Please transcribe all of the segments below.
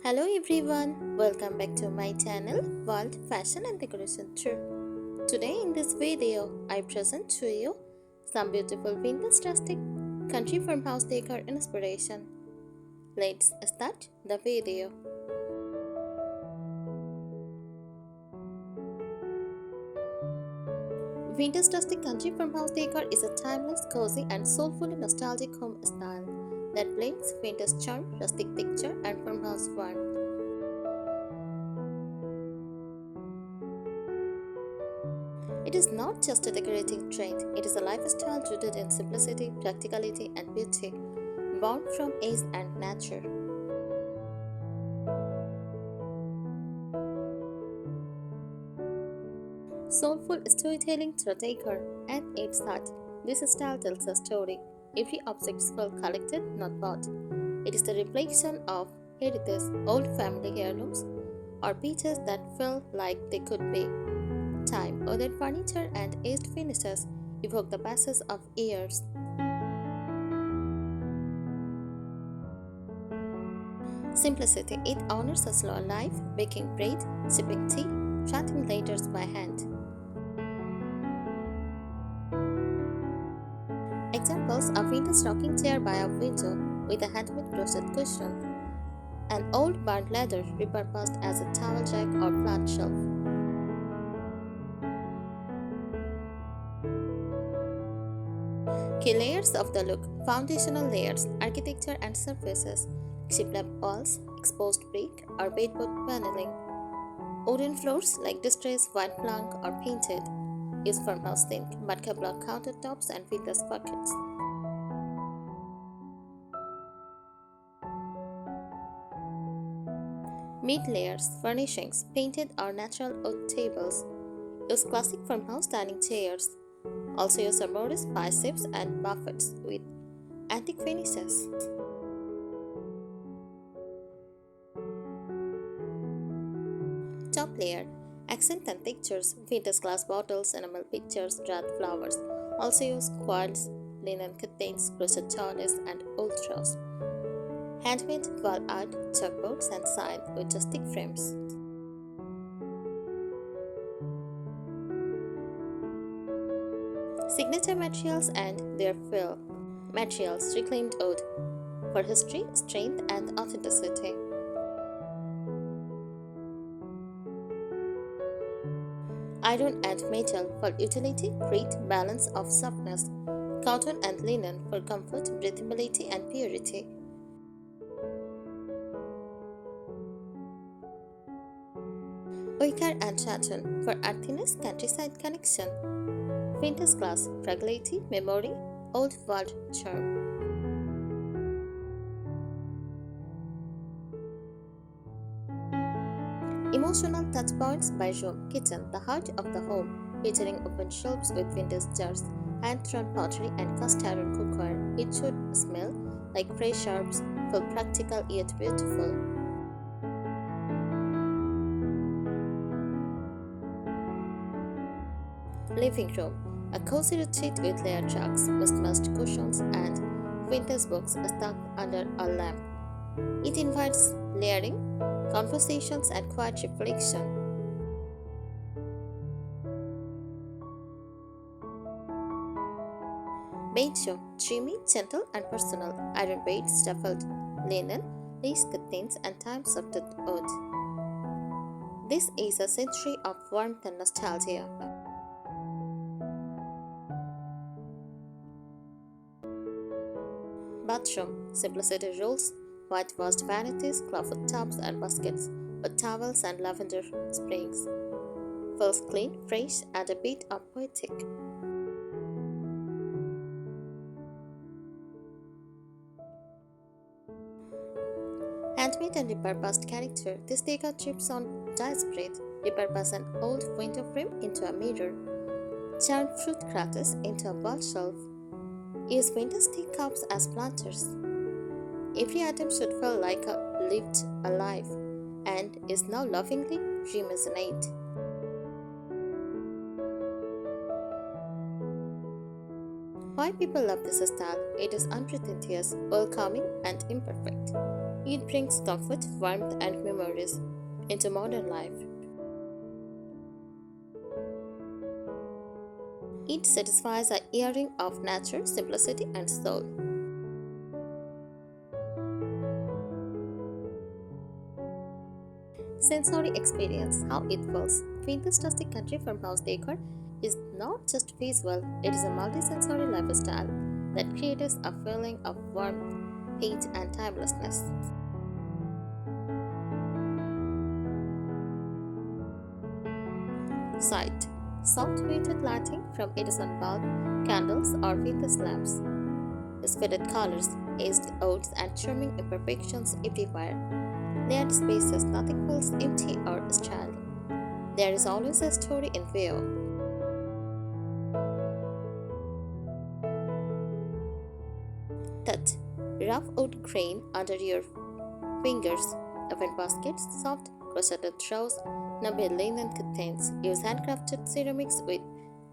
Hello everyone, welcome back to my channel World Fashion and Decoration Tour. Today in this video, I present to you some beautiful vintage rustic country farmhouse decor inspiration. Let's start the video. Vintage rustic country farmhouse decor is a timeless, cozy and soulfully nostalgic home style that blends vintage charm, rustic texture and farmhouse warmth. It is not just a decorating trend, it is a lifestyle rooted in simplicity, practicality, and beauty, born from ease and nature. Soulful storytelling through decor. At its heart, this style tells a story. Every object feels collected, not bought. It is the reflection of heritage, old family heirlooms, or pieces that feel like they could be. Time, other furniture, and aged finishes evoke the passage of years. Simplicity, it honors a slow life, baking bread, sipping tea, cutting letters by hand. Examples: a vintage rocking chair by a window with a handmade crochet cushion, an old burnt ladder repurposed as a towel jack or plant shelf. Key layers of the look: foundational layers, architecture and surfaces, shiplap walls, exposed brick or bedboard paneling. Wooden floors like distressed white plank or painted. Use farmhouse zinc, Matka block countertops and vintage buckets. Mid layers, furnishings, painted or natural oak tables. Use classic farmhouse dining chairs. Also use armorists, pie shapes and buffets with antique finishes. Top layer, accent and textures, vintage glass bottles, enamel pictures, wreath flowers. Also use quilts, linen curtains, crochet towels and old straws. Handmade wall art, chalkboards and signs with rustic frames. Signature materials and their fill. Materials: reclaimed wood for history, strength and authenticity. Iron and metal for utility, grit, balance of softness. Cotton and linen for comfort, breathability and purity. Wicker and satin for earthiness, countryside connection. Vintage glass, fragility, memory, old world charm. Emotional touchpoints by room, kitchen, the heart of the home, featuring open shelves with vintage jars, hand-thrown pottery and cast iron cookware. It should smell like fresh herbs, feel practical yet beautiful. Living room, a cozy retreat with layered rugs, mismatched cushions, and vintage books stuck under a lamp. It invites layering, conversations, and quiet reflection. Bedroom, dreamy, gentle, and personal. Iron beds, stuffed linen, lace curtains, and time-softened wood. This is a century of warmth and nostalgia. Bathroom, simplicity rules, whitewashed vanities, cloth tubs and baskets, with towels and lavender springs. Feels clean, fresh, and a bit of poetic. Handmade and repurposed character. This decor trips on dice bread. Repurpose an old window frame into a mirror. Turn fruit crackers into a wall shelf. Use vintage teacups as planters. Every item should feel like a lived alive and is now lovingly reimagined. Why people love this style? It is unpretentious, welcoming, and imperfect. It brings comfort, warmth, and memories into modern life. It satisfies a yearning of nature, simplicity, and soul. Sensory experience, how it feels. Vintage Rustic Country Farmhouse Decor is not just visual, it is a multi-sensory lifestyle that creates a feeling of warmth, heat, and timelessness. Sight, soft muted lighting from Edison bulb, candles, or vintage lamps. Faded colors, aged oats, and charming imperfections everywhere. Layered spaces, nothing feels empty or sterile. There is always a story in view. Touch, rough wood grain under your fingers. Oven baskets, soft crocheted throws, numbered linen curtains. Use handcrafted ceramics with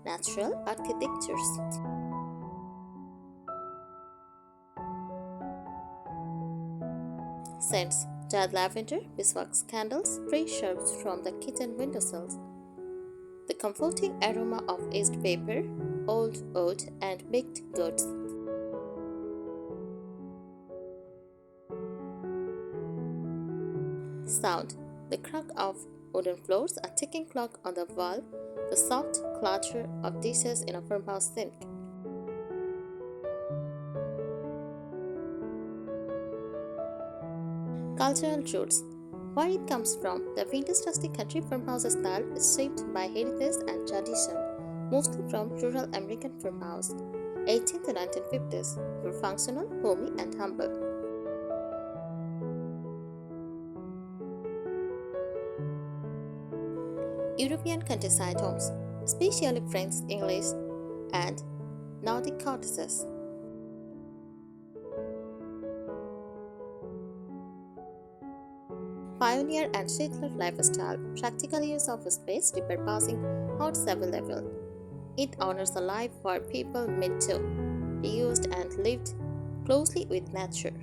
natural architectures. Scents, dried lavender, beeswax candles, fresh herbs from the kitchen windowsills. The comforting aroma of aged paper, old wood, and baked goods. Sound, the crack of wooden floors, a ticking clock on the wall, the soft clatter of dishes in a farmhouse sink. Cultural roots, where it comes from. The vintage rustic country farmhouse style is shaped by heritage and tradition, mostly from rural American farmhouse, 18th to 1950s, were functional, homey, and humble. European countryside homes, especially French, English, and Nordic cottages. Pioneer and settler lifestyle, practical use of space, repurposing what's available. It honors a life where people met to, reused, and lived closely with nature.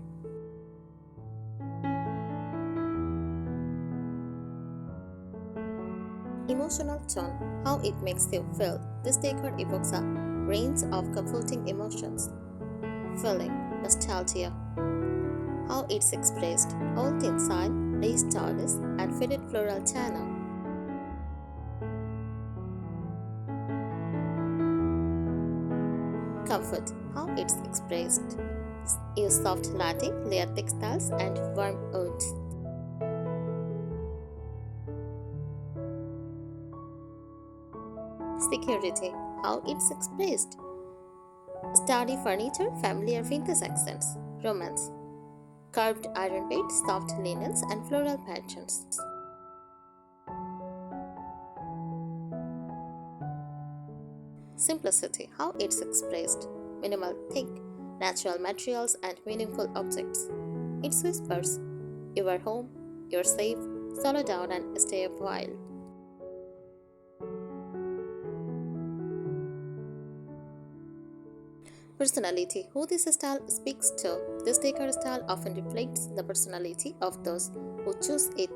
Emotional tone, how it makes you feel. This decor evokes a range of comforting emotions. Feeling, nostalgia, how it's expressed. Old inside, raised tiles, and faded floral china. Comfort, how it's expressed. Use soft lighting, layered textiles, and warm woods. Security, how it's expressed. Sturdy furniture, familiar vintage accents. Romance, carved iron bed, soft linens, and floral patterns. Simplicity, how it's expressed. Minimal, thick, natural materials, and meaningful objects. It whispers, you are home, you're safe, slow down and stay a while. Personality, who this style speaks to. This decor style often reflects the personality of those who choose it.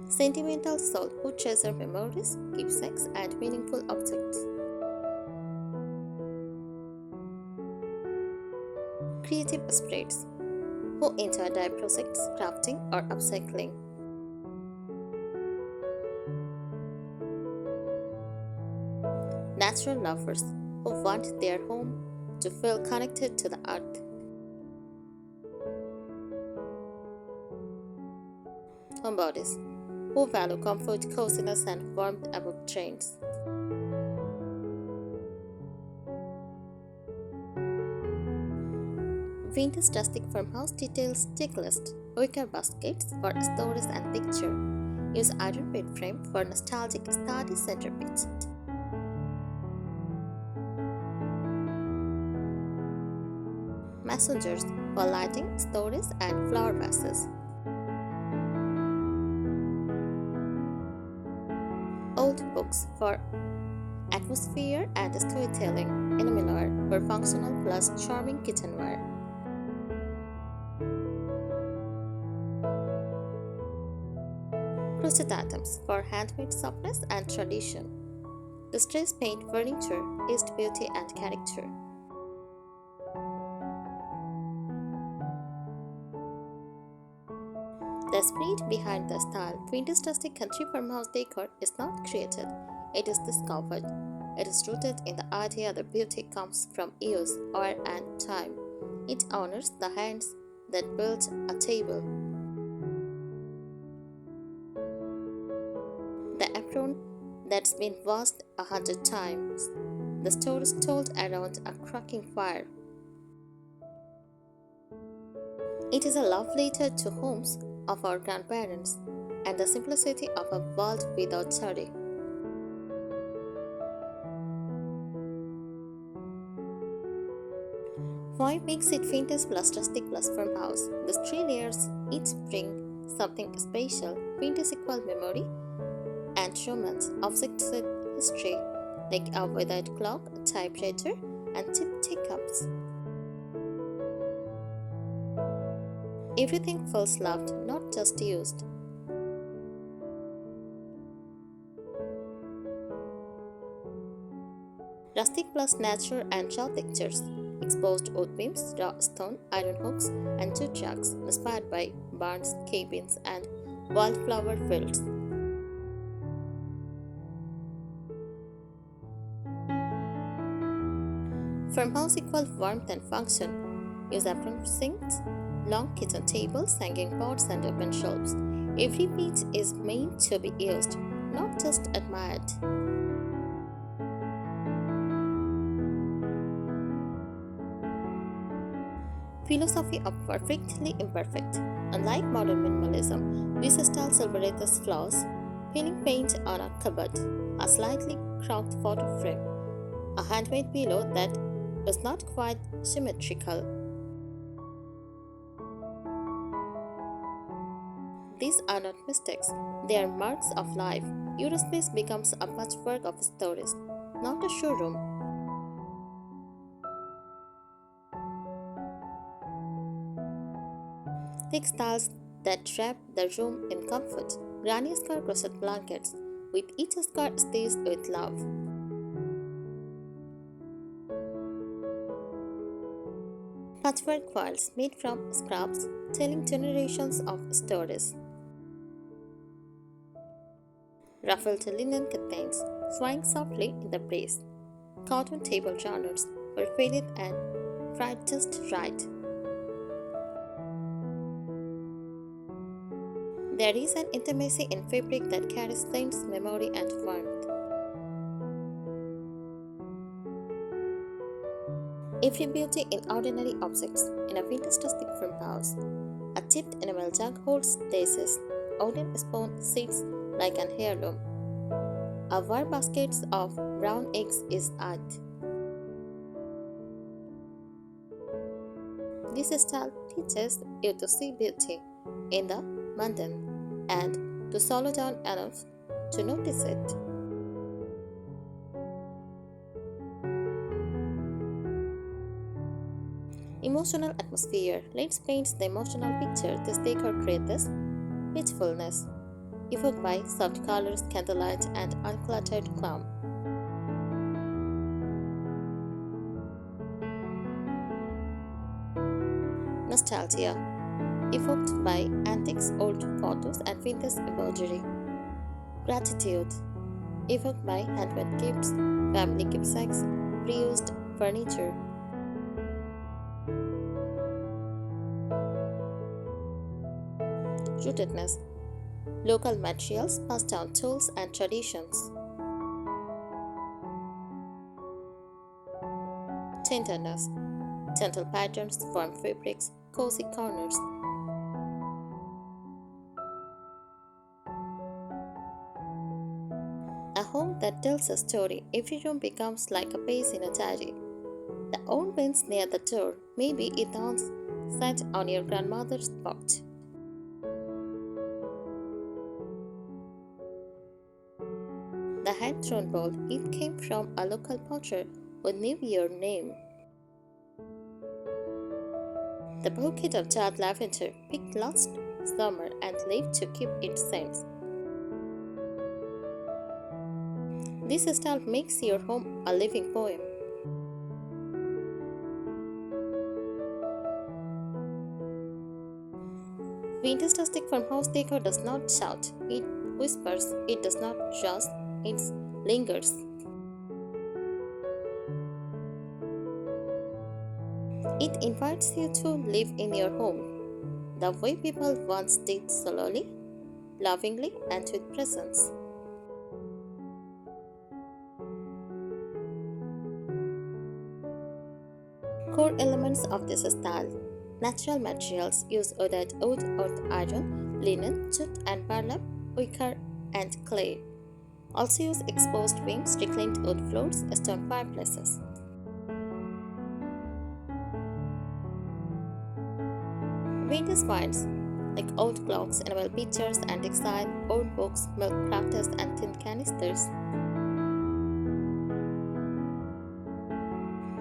Sentimental soul, who treasure memories, keepsakes, and meaningful objects. Creative spirits, who enjoy dye projects, crafting, or upcycling. Natural lovers, who want their home to feel connected to the earth. Homebodies, who value comfort, coziness, and warmth above trends. Vintage rustic farmhouse details checklist, wicker baskets for storage and picture. Use iron bed frame for nostalgic sturdy centerpiece. Messengers for lighting, storage, and flower vases. Old books for atmosphere and storytelling. Enamelware, for functional plus charming kitchenware. Crochet items for handmade softness and tradition. Distress paint furniture is beauty and character. The spirit behind the style, vintage rustic country farmhouse decor is not created, it is discovered. It is rooted in the idea that beauty comes from use, oil, and time. It honors the hands that built a table, the apron that's been washed 100 times, the stories told around a cracking fire. It is a love letter to homes of our grandparents and the simplicity of a world without hurry. Why makes it vintage plus rustic plus farmhouse? These three layers each bring something special. Vintage equal memory and romance, objects with history like a weathered clock, a typewriter, and tip teacups. Everything feels loved, not just used. Rustic plus nature and raw textures. Exposed wood beams, raw stone, iron hooks, and jute jacks inspired by barns, cabins, and wildflower fields. Farmhouse equal warmth and function. Use apron sinks, long kitchen tables, hanging pots, and open shelves. Every piece is meant to be used, not just admired. Philosophy of perfectly imperfect. Unlike modern minimalism, this style celebrates flaws, peeling paint on a cupboard, a slightly cracked photo frame, a handmade pillow that is not quite symmetrical. These are not mistakes, they are marks of life. Your space becomes a patchwork of stories, not a showroom. Textiles that wrap the room in comfort. Granny square crochet blankets, with each square stitched with love. Patchwork quilts made from scraps, telling generations of stories. Ruffled linen curtains, swaying softly in the breeze. Cotton table runners were faded and fried just right. There is an intimacy in fabric that carries scents, memory, and warmth. Every beauty in ordinary objects. In a vintage rustic farmhouse, a chipped enamel jug holds daisies. Wooden spoon sits like an heirloom. A wire basket of brown eggs is art. This style teaches you to see beauty in the mundane and to slow down enough to notice it. Emotional atmosphere. Let's paint the emotional picture this decor creates peacefulness, evoked by soft colors, candlelight, and uncluttered calm. Nostalgia, evoked by antiques, old photos, and vintage embroidery. Gratitude, evoked by handmade gifts, family keepsakes, reused furniture. Rootedness, local materials, passed down tools, and traditions. Tenderness, gentle patterns, warm fabrics, cozy corners. A home that tells a story, every room becomes like a page in a diary. The old bench near the door, maybe it once sat on your grandmother's porch. The hand thrown bowl, it came from a local potter who knew your name. The bouquet of charred lavender picked last summer and left to keep its scents. This style makes your home a living poem. Vintage Rustic Farmhouse Decor does not shout, it whispers, it does not just, it lingers. It invites you to live in your home, the way people once did, slowly, lovingly, and with presence. Core elements of this style: natural materials: use wood or iron, linen, jute and burlap, wicker, and clay. Also use exposed beams, reclaimed wood floors, stone fireplaces. Vintage finds like old clocks, enamel pictures, antique signs, old books, milk crafters, and tin canisters.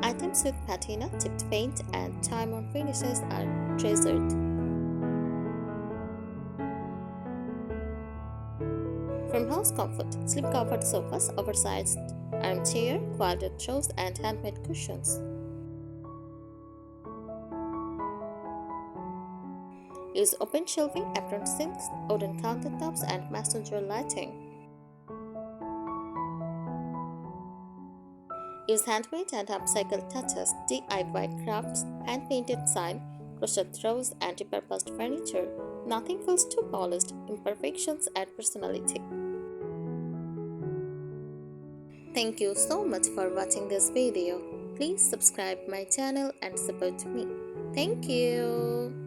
Items with patina, tipped paint, and time-worn finishes are treasured. Farmhouse comfort: slip-covered sofas, oversized armchair, quilted throws, and handmade cushions. Use open shelving, apron sinks, wooden countertops, and messenger lighting. Use handmade and upcycled touches, DIY crafts, hand-painted sign, crochet throws, and repurposed furniture. Nothing feels too polished. Imperfections add personality. Thank you so much for watching this video. Please subscribe my channel and support me. Thank you.